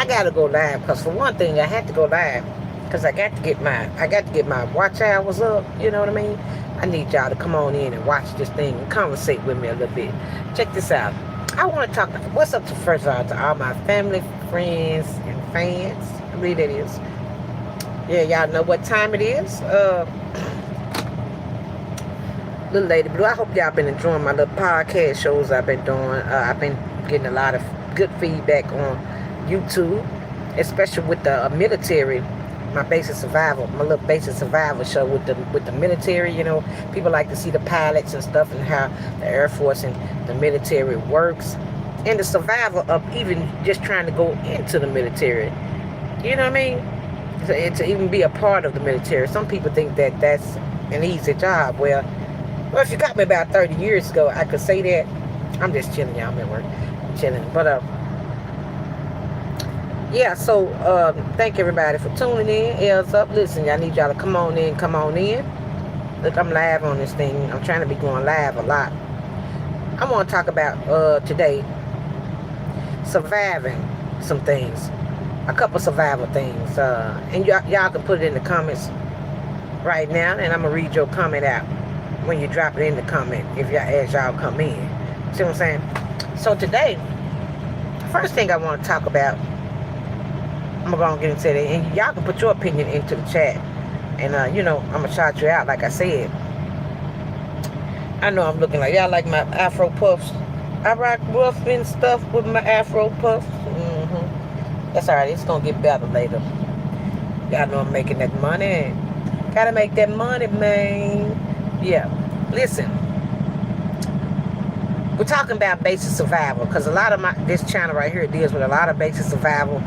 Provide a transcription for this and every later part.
I gotta go live because for one thing, I had to go live because I got to get my watch hours up. You know what I mean? I need y'all to come on in and watch this thing and conversate with me a little bit. Check this out. I want to talk. What's up to first of all to all my family, friends, and fans. I believe that is. Yeah, y'all know what time it is. Little Lady Blue. I hope y'all been enjoying my little podcast shows I've been doing. I've been getting a lot of good feedback on YouTube, especially with the military. My basic survival, my little basic survival show with the military. You know, people like to see the pilots and stuff and how the Air Force and the military works, and the survival of even just trying to go into the military. You know what I mean? To even be a part of the military. Some people think that that's an easy job. Well, if you got me about 30 years ago, I could say that. I'm just chilling, y'all. I'm at work. I'm chilling. But, yeah, so thank everybody for tuning in. L's up. Listen, I need y'all to come on in. Come on in. Look, I'm live on this thing. I'm trying to be going live a lot. I want to talk about today surviving some things. A couple survival things. And y'all can put it in the comments right now, and I'm going to read your comment out when you drop it in the comment as y'all come in. See what I'm saying? So today, first thing I want to talk about, I'm going to get into it, and y'all can put your opinion into the chat. And, you know, I'm going to shout you out like I said. I know I'm looking like, y'all like my Afro puffs. I rock rough and stuff with my Afro puffs. That's alright, it's going to get better later. Y'all know I'm making that money. Gotta make that money, man. Yeah, listen. We're talking about basic survival because a lot of this channel right here deals with a lot of basic survival,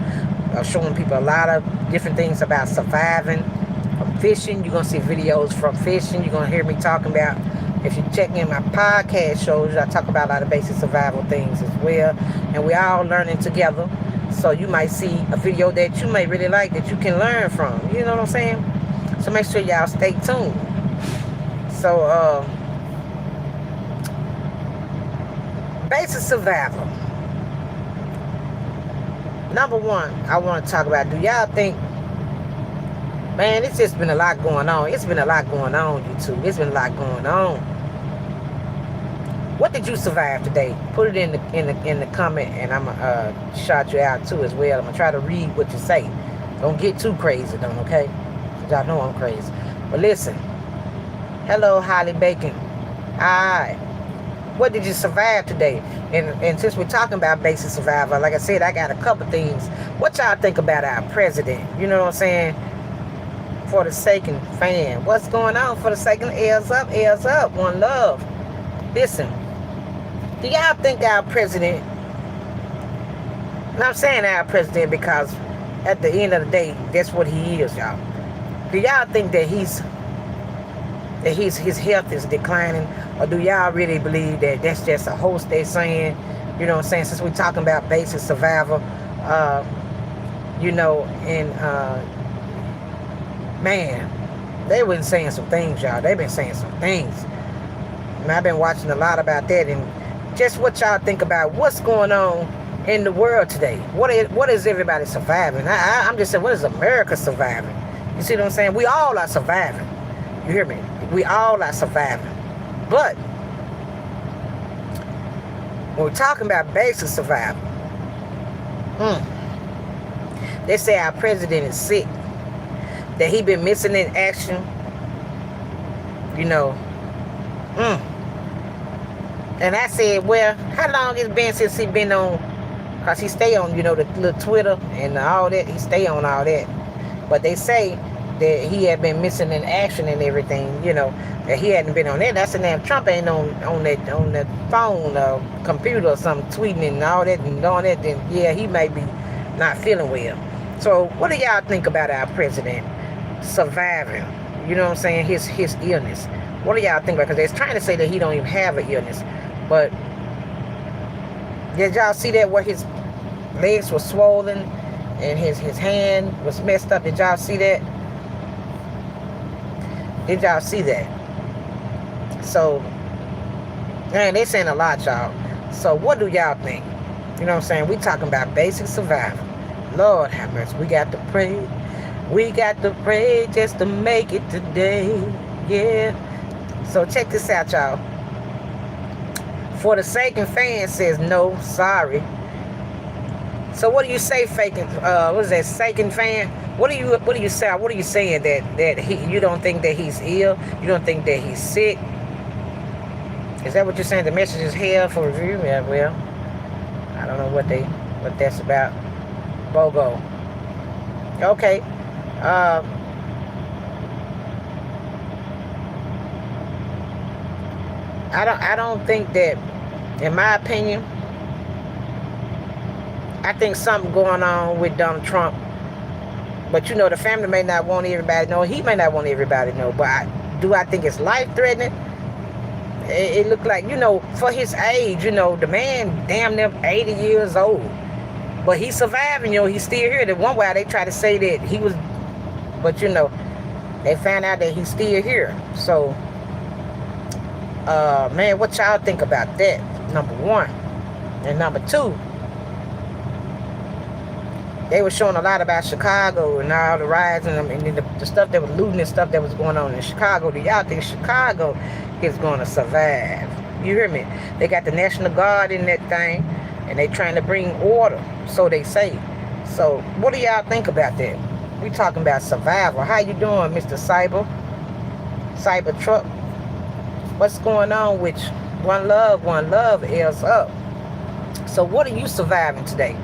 showing people a lot of different things about surviving. From fishing, you're gonna see videos from fishing. You're gonna hear me talking about. If you check in my podcast shows, I talk about a lot of basic survival things as well, and we're all learning together. So you might see a video that you may really like that you can learn from. You know what I'm saying? So make sure y'all stay tuned. So, basic survival. Number one, I want to talk about, do y'all think, man, it's just been a lot going on. It's been a lot going on, YouTube. It's been a lot going on. What did you survive today? Put it in the comment, and I'm gonna shout you out too as well. I'm gonna try to read what you say. Don't get too crazy, though, okay? Y'all know I'm crazy. But listen. Hello, Holly Bacon. Alright. What did you survive today? And since we're talking about basic survival, like I said, I got a couple things. What y'all think about our president? You know what I'm saying? For the sake of fan. What's going on for the sake of L's up, L's up. One love. Listen. Do y'all think our president, and I'm saying our president because at the end of the day, that's what he is, y'all. Do y'all think that his health is declining, or do y'all really believe that that's just a host they're saying? You know what I'm saying? Since we're talking about basic survival, you know, and man, they been saying some things, y'all. They've been saying some things. And I've been watching a lot about that, and just what y'all think about what's going on in the world today. What is everybody surviving? I'm just saying, what is America surviving? You see what I'm saying? We all are surviving. You hear me? We all are surviving. But when we're talking about basic survival, they say our president is sick, that he been missing in action. You know, and I said, well, how long it's been since he been on? Because he stay on, you know, the little Twitter and all that. He stay on all that. But they say that he had been missing in action and everything, you know, that he hadn't been on that. That's the name. Trump ain't on that phone or computer or something, tweeting and all that and all that. Then, yeah, he may be not feeling well. So what do y'all think about our president surviving, you know what I'm saying, his illness? What do y'all think about it? Because they're trying to say that he don't even have an illness. But did y'all see that where his legs were swollen and his hand was messed up? Did y'all see that? Did y'all see that? So, man, they saying a lot, y'all. So what do y'all think? You know what I'm saying? We talking about basic survival. Lord have mercy. We got to pray. We got to pray just to make it today. Yeah. So check this out, y'all. For the Satan fan says no, sorry. So what do you say, faking? What is that, Satan fan? What do you say? What are you saying that you don't think that he's ill? You don't think that he's sick? Is that what you're saying? The message is here for review. Yeah, well, I don't know what that's about. BOGO. Okay. I don't think that, in my opinion, I think something going on with Donald Trump. But you know, the family may not want everybody to know. He may not want everybody to know. But do I think it's life-threatening? It looked like, you know, for his age, you know, the man damn near 80 years old. But he's surviving, you know, he's still here. The one way they try to say that he was, but you know, they found out that he's still here. So, man, what y'all think about that? Number one. And number two, they were showing a lot about Chicago and all the riots and the stuff that was looting and stuff that was going on in Chicago. Do y'all think Chicago is going to survive? You hear me? They got the National Guard in that thing, and they trying to bring order, so they say. So what do y'all think about that? We talking about survival. How you doing, Mr. Cyber Truck? What's going on with you? One love is up. So what are you surviving today?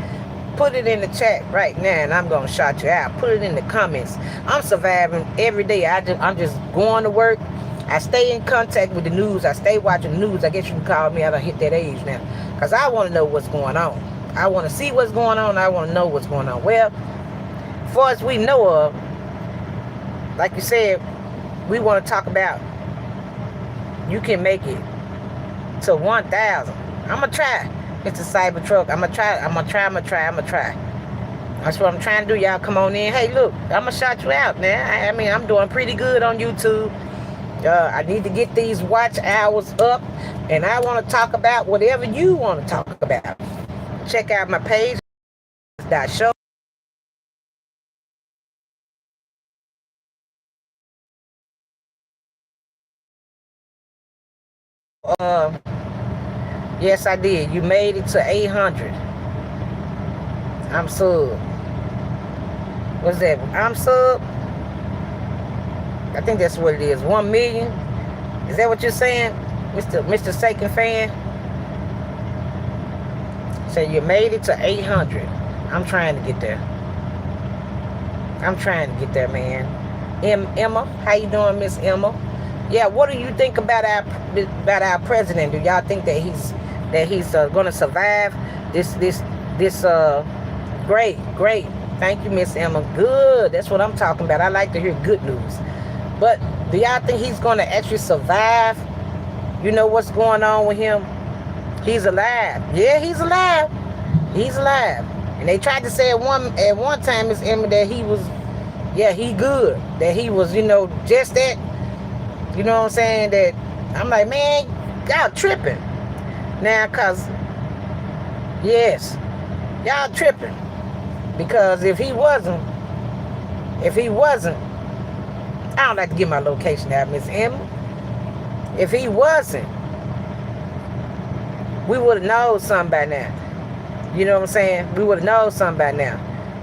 Put it in the chat right now, and I'm gonna shout you out. Put it in the comments. I'm surviving every day. I'm just going to work. I stay in contact with the news. I stay watching the news. I guess you can call me. I done hit that age now, because I want to know what's going on. I want to see what's going on. I want to know what's going on. Well, far as we know of, like you said, we want to talk about you can make it to 1,000. I'm gonna try. It's a Cybertruck. I'm gonna try. That's what I'm trying to do. Y'all come on in. Hey, look, I'm gonna shout you out, man. I mean, I'm doing pretty good on YouTube. I need to get these watch hours up, and I want to talk about whatever you want to talk about. Check out my page, .show. Yes, I did. You made it to 800. I'm sub. What's that? I'm sub. I think that's what it is. 1 million. Is that what you're saying, Mr. Satan fan? So you made it to 800. I'm trying to get there. Man. Emma, how you doing, Miss Emma? Yeah, what do you think about our president? Do y'all think that he's going to survive this great? Thank you, Miss Emma. Good. That's what I'm talking about. I like to hear good news. But do y'all think he's going to actually survive? You know what's going on with him? He's alive. Yeah, he's alive. And they tried to say at one time, Miss Emma, that he was, yeah, he good. That he was, you know, just that. You know what I'm saying? That I'm like, man, y'all tripping. Now, cause yes, y'all tripping. Because if he wasn't, I don't like to give my location out, Miss Emma. If he wasn't, we would have known something by now. You know what I'm saying? We would have known something by now.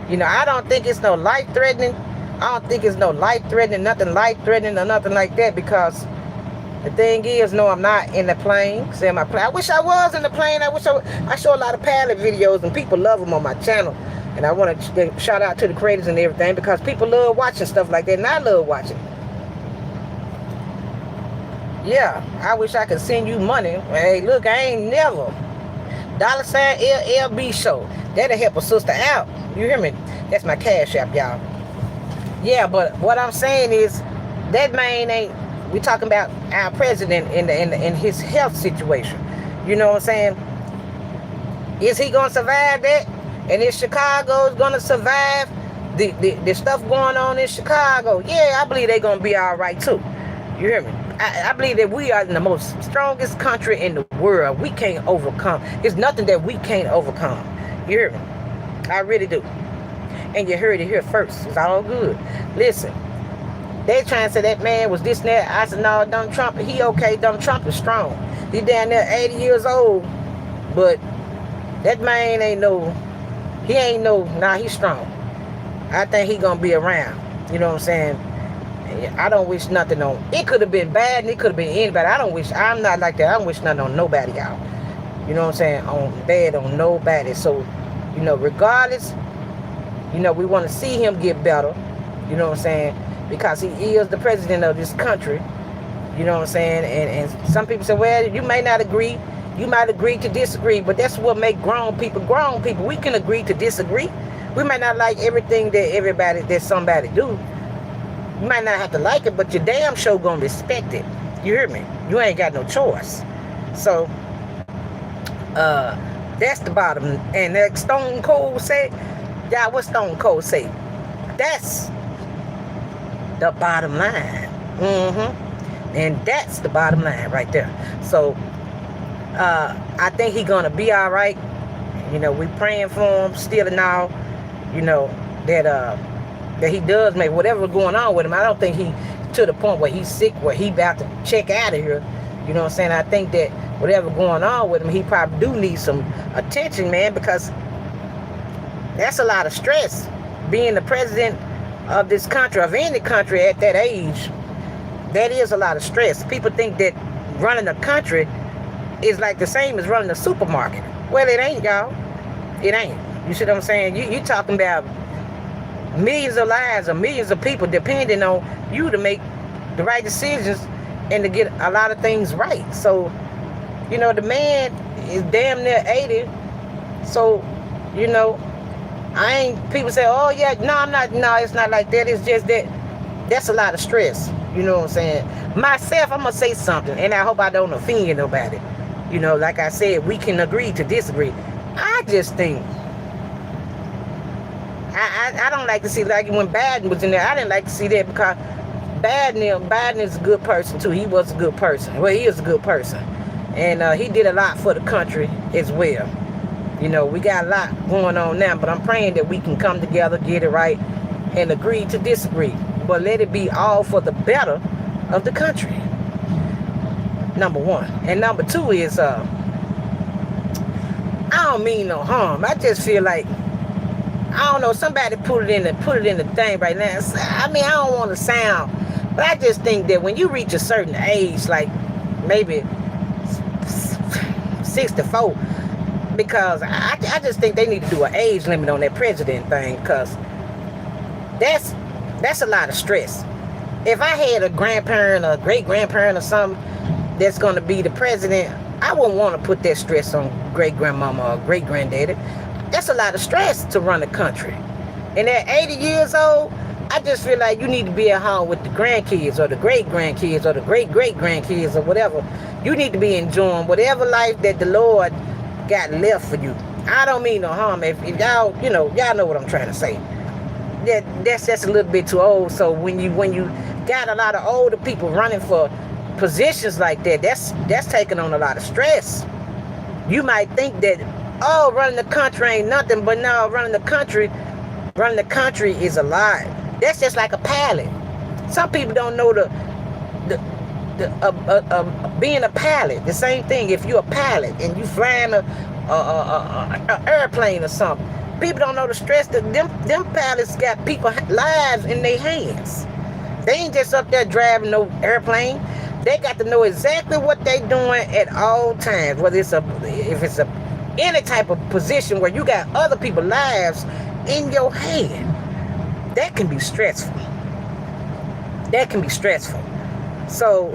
You know, I don't think it's no life-threatening. Nothing life-threatening or nothing like that, because the thing is, no, I'm not in the plane. I wish I was in the plane. I show a lot of pilot videos, and people love them on my channel. And I want to shout out to the creators and everything, because people love watching stuff like that, and I love watching. Yeah, I wish I could send you money. Hey, look, I ain't never. $ LLB show. That'll help a sister out. You hear me? That's my cash app, y'all. Yeah, but what I'm saying is, that man ain't. We talking about our president in his health situation. You know what I'm saying? Is he gonna survive that? And if Chicago's gonna survive the stuff going on in Chicago, yeah, I believe they're gonna be all right too. You hear me? I believe that we are the most strongest country in the world. We can't overcome. There's nothing that we can't overcome. You hear me? I really do. And you heard it here first. It's all good. Listen, they trying to say that man was this and that. I said, no, Donald Trump, he okay. Donald Trump is strong. He down there 80 years old. But that man ain't no, he's strong. I think he gonna be around. You know what I'm saying? I don't wish nothing on. It could have been bad and it could have been anybody. I'm not like that. I don't wish nothing on nobody, y'all. You know what I'm saying? On bad on nobody. So, regardless, we want to see him get better. You know what I'm saying? Because he is the president of this country. You know what I'm saying? And some people say, well, you may not agree. You might agree to disagree, but that's what make grown people. We can agree to disagree. We might not like everything that somebody do. You might not have to like it, but your damn sure gonna respect it. You hear me? You ain't got no choice. So, that's the bottom. And like Stone Cold said, yeah, what Stone Cold say? That's the bottom line. And that's the bottom line right there. So, I think he gonna be all right. We praying for him still and all. That he does make whatever going on with him. I don't think he to the point where he's sick, where he about to check out of here. You know what I'm saying? I think that whatever going on with him, he probably do need some attention, man, because that's a lot of stress. Being the president of this country, of any country at that age, that is a lot of stress. People think that running a country is like the same as running a supermarket. Well, it ain't, y'all. It ain't. You see what I'm saying? You talking about millions of lives or millions of people depending on you to make the right decisions and to get a lot of things right. So, the man is damn near 80. So, people say, oh yeah, no, I'm not, no, it's not like that. It's just that that's a lot of stress. You know what I'm saying? Myself, I'm going to say something, and I hope I don't offend nobody. Like I said, we can agree to disagree. I just think, I don't like to see, like when Biden was in there, I didn't like to see that because Biden is a good person too. He was a good person. Well, he is a good person. And he did a lot for the country as well. We got a lot going on now, but I'm praying that we can come together, get it right, and agree to disagree. But let it be all for the better of the country. Number one. And number two is, I don't mean no harm. I just feel like, I don't know, somebody put it in the thing right now. I mean, I don't want to sound, but I just think that when you reach a certain age, like maybe 64, because I just think they need to do an age limit on that president thing, because that's a lot of stress. If I had a grandparent or great-grandparent or something that's going to be the president, I wouldn't want to put that stress on great-grandmama or great-granddaddy. That's a lot of stress to run a country. And at 80 years old, I just feel like you need to be at home with the grandkids or the great-grandkids or the great-great-grandkids or whatever. You need to be enjoying whatever life that the Lord got left for you. I don't mean no harm. If y'all, y'all know what I'm trying to say. That's just a little bit too old. So when you got a lot of older people running for positions like that, that's taking on a lot of stress. You might think that, oh, running the country ain't nothing, but no, running the country is a lot. That's just like a pilot. Some people don't know being a pilot. The same thing. If you're a pilot and you flying a airplane or something, people don't know the stress that them pilots got people's lives in their hands. They ain't just up there driving no airplane. They got to know exactly what they doing at all times. Whether if it's any type of position where you got other people's lives in your hand, that can be stressful. So,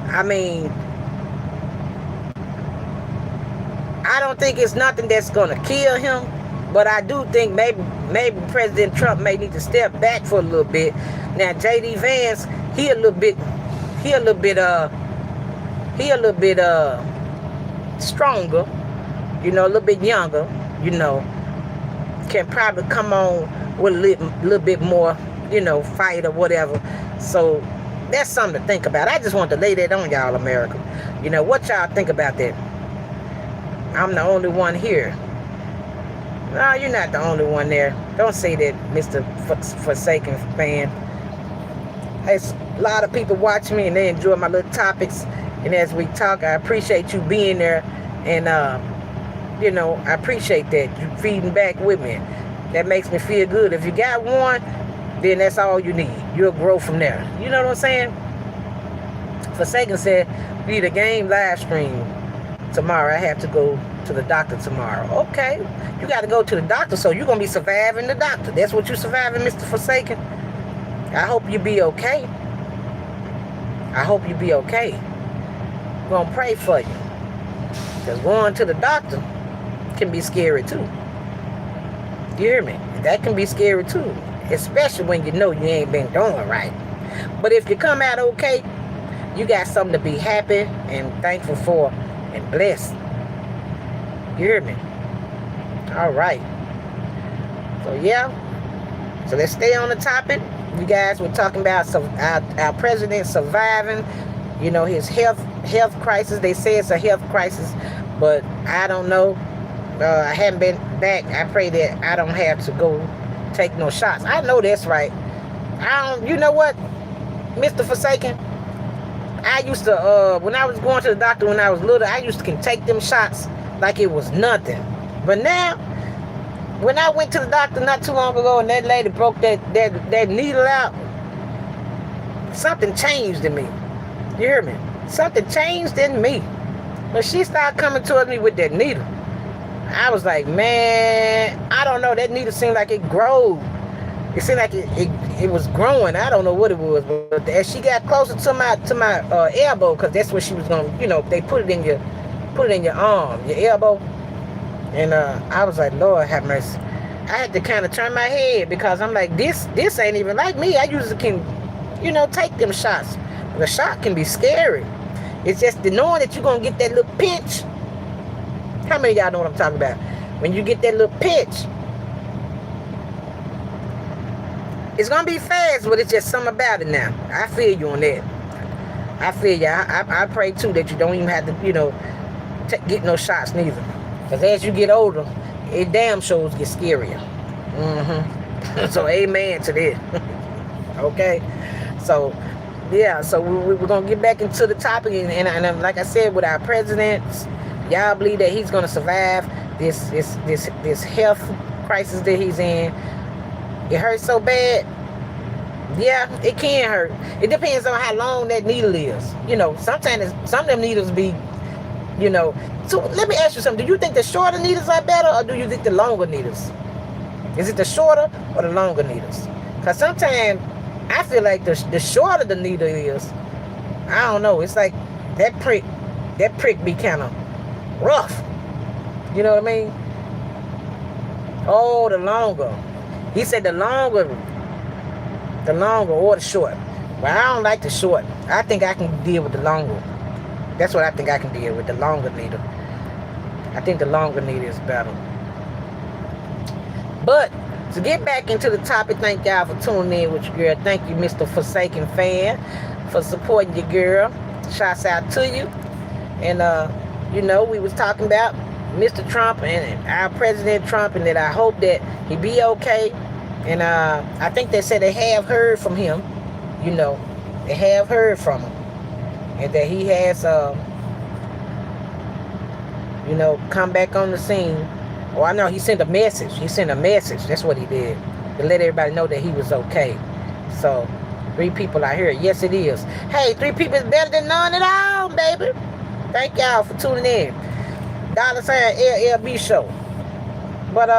I mean, I don't think it's nothing that's gonna kill him, but I do think maybe President Trump may need to step back for a little bit. Now, J.D. Vance, he a little bit stronger, a little bit younger, can probably come on with a little bit more, fight or whatever. So that's something to think about. I just want to lay that on y'all, America. What y'all think about that? I'm the only one here. No, you're not the only one there. Don't say that, Mr. Forsaken fan. There's a lot of people watching me and they enjoy my little topics. And as we talk, I appreciate you being there. And, I appreciate that. You feeding back with me. That makes me feel good. If you got one, then that's all you need. You'll grow from there. You know what I'm saying? Forsaken said, we need a game live stream tomorrow. I have to go to the doctor tomorrow. Okay. You got to go to the doctor, so you're going to be surviving the doctor. That's what you're surviving, Mr. Forsaken. I hope you be okay. I hope you be okay. I'm going to pray for you. Because going to the doctor can be scary too. You hear me? That can be scary too. Especially when you know you ain't been doing right. But if you come out okay, you got something to be happy and thankful for and blessed. You hear me? All right. So yeah. So let's stay on the topic. You guys were talking about our president surviving, his health crisis. They say it's a health crisis, but I don't know. I haven't been back. I pray that I don't have to go take no shots. I know that's right. You know what, Mr. Forsaken? I used to, when I was going to the doctor when I was little, I used to take them shots like it was nothing. But now, when I went to the doctor not too long ago and that lady broke that needle out, something changed in me. You hear me? Something changed in me. When she started coming towards me with that needle, I was like, man, I don't know. That needle seemed like it grew. It seemed like it was growing. I don't know what it was. But as she got closer to my elbow, because that's what she was going to, they put it in your arm, your elbow. And I was like, Lord have mercy. I had to kind of turn my head because I'm like, this ain't even like me. I usually can, take them shots. The shot can be scary. It's just the knowing that you're going to get that little pinch. How many of y'all know what I'm talking about? When you get that little pinch, it's going to be fast, but it's just something about it now. I feel you on that. I feel you. I pray, too, that you don't even have to, get no shots neither. Because as you get older, it damn shows get scarier. So amen to that. Okay? So, yeah. So we're going to get back into the topic. And like I said, with our presidents, y'all believe that he's going to survive this health crisis that he's in. It hurts so bad. Yeah, it can hurt. It depends on how long that needle is. Sometimes some of them needles be, So let me ask you something. Do you think the shorter needles are better, or do you think the longer needles? Is it the shorter or the longer needles? Because sometimes I feel like the shorter the needle is, I don't know. It's like that prick be kind of rough. You know what I mean? Oh, the longer. He said the longer or the short. Well, I don't like the short. I think I can deal with the longer. That's what I think I can deal with, the longer needle. I think the longer needle is better. But to get back into the topic, thank y'all for tuning in with your girl. Thank you, Mr. Forsaken fan, for supporting your girl. Shouts out to you. And we was talking about Mr. Trump and our President Trump, and that I hope that he be okay. And I think they said they have heard from him. They have heard from him, and that he has come back on the scene. Oh, I know he sent a message. That's what he did, to let everybody know that he was okay. So 3 people out here. Yes, it is. Hey, 3 people is better than none at all, baby. Thank y'all for tuning in. $ LLB show. But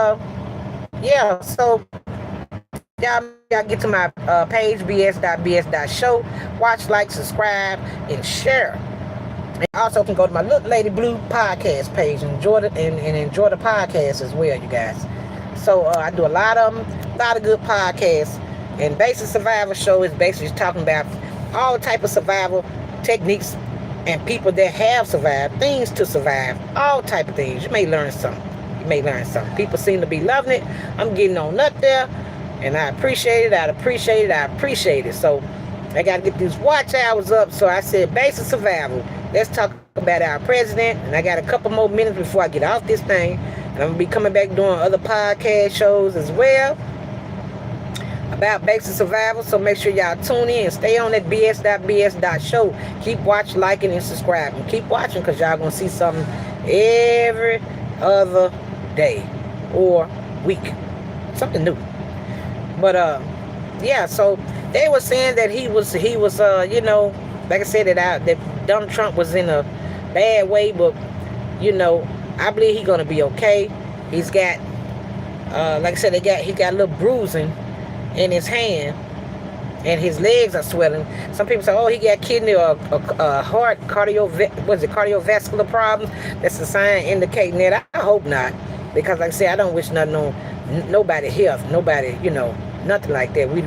yeah, so y'all get to my page, Bs.Bs.show. Watch, like, subscribe, and share. And also can go to my Look Lady Blue podcast page and enjoy the podcast as well, you guys. So I do a lot of them, a lot of good podcasts. And Basic Survival Show is basically talking about all type of survival techniques and people that have survived, things to survive, all type of things. You may learn something. People seem to be loving it. I'm getting on up there, and I appreciate it. So I got to get these watch hours up. So I said, Basic Survival. Let's talk about our president. And I got a couple more minutes before I get off this thing. And I'm going to be coming back doing other podcast shows as well about basic survival. So make sure y'all tune in. Stay on that Bs.Bs show. Keep watching, liking, and subscribing. Keep watching because y'all going to see something every other day or week. Something new. But, yeah, so they were saying that he was you know, like I said, that Donald Trump was in a bad way, but, you know, I believe he's going to be okay. He's got, like I said, he got a little bruising in his hand, and his legs are swelling. Some people say, oh, he got kidney or heart, cardiovascular problems. That's a sign indicating that. I hope not, because like I said, I don't wish nothing on nobody health, nobody, you know, nothing like that. We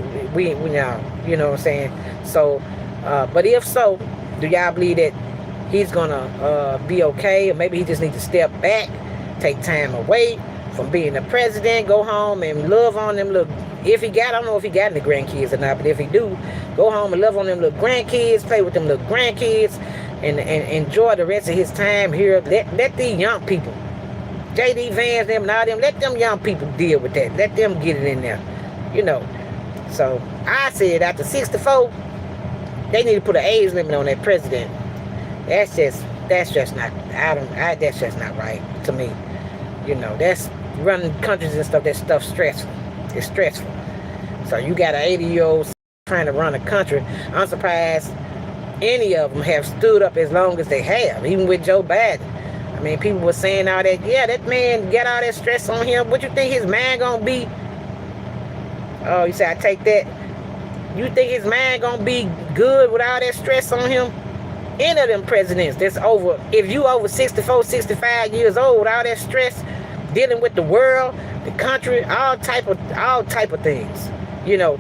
now, you know what I'm saying? So, but if so, do y'all believe that he's gonna be okay, or maybe he just needs to step back, take time away from being the president, go home and love on them little, if he got, I don't know if he got any grandkids or not, but if he do, go home and love on them little grandkids, play with them little grandkids, and enjoy the rest of his time here. Let these young people, J.D. Vance, them and all them, let them young people deal with that. Let them get it in there, you know. So I said after 64, they need to put an age limit on that president. That's just not, that's just not right to me. You know, that's running countries and stuff, that stuff's stressful. It's stressful. So you got an 80-year-old trying to run a country. I'm surprised any of them have stood up as long as they have, even with Joe Biden. I mean, people were saying all that, yeah, that man got all that stress on him. What you think his mind gonna be? Oh, you say I take that. You think his mind gonna be good with all that stress on him? Any of them presidents that's over, if you over 64, 65 years old, all that stress, dealing with the world, the country, all type of things. You know,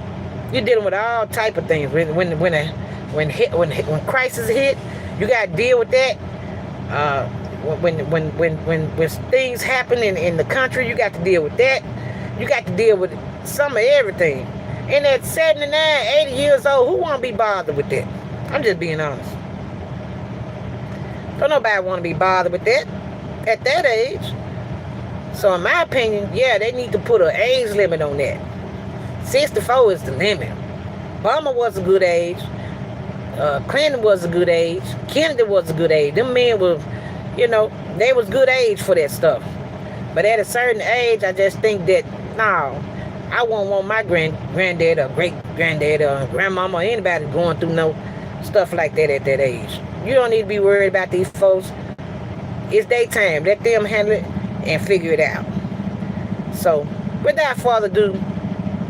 you're dealing with all type of things. When crisis hit, you gotta deal with that. When things happen in the country, you got to deal with that. You got to deal with some of everything. And at 79, 80 years old, who wanna be bothered with that? I'm just being honest. Don't nobody want to be bothered with that at that age. So in my opinion, yeah, they need to put an age limit on that. 64 is the limit. Obama was a good age. Clinton was a good age. Kennedy was a good age. Them men were, you know, they was good age for that stuff. But at a certain age, I just think that, no, I won't want my granddad or great-granddad or grandmama or anybody going through no stuff like that at that age. You don't need to be worried about these folks. It's their time. Let them handle it and figure it out. So, without further ado,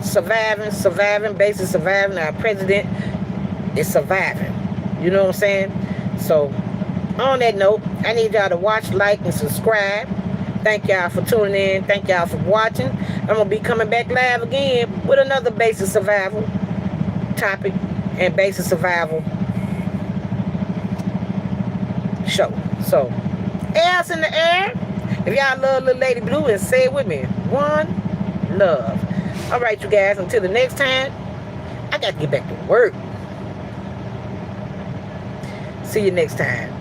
surviving, basic surviving. Our president is surviving. You know what I'm saying? So, on that note, I need y'all to watch, like, and subscribe. Thank y'all for tuning in. Thank y'all for watching. I'm going to be coming back live again with another basic survival topic and basic survival show. So, ass in the air. If y'all love Little Lady Blue, and say it with me. One love. All right, you guys. Until the next time, I got to get back to work. See you next time.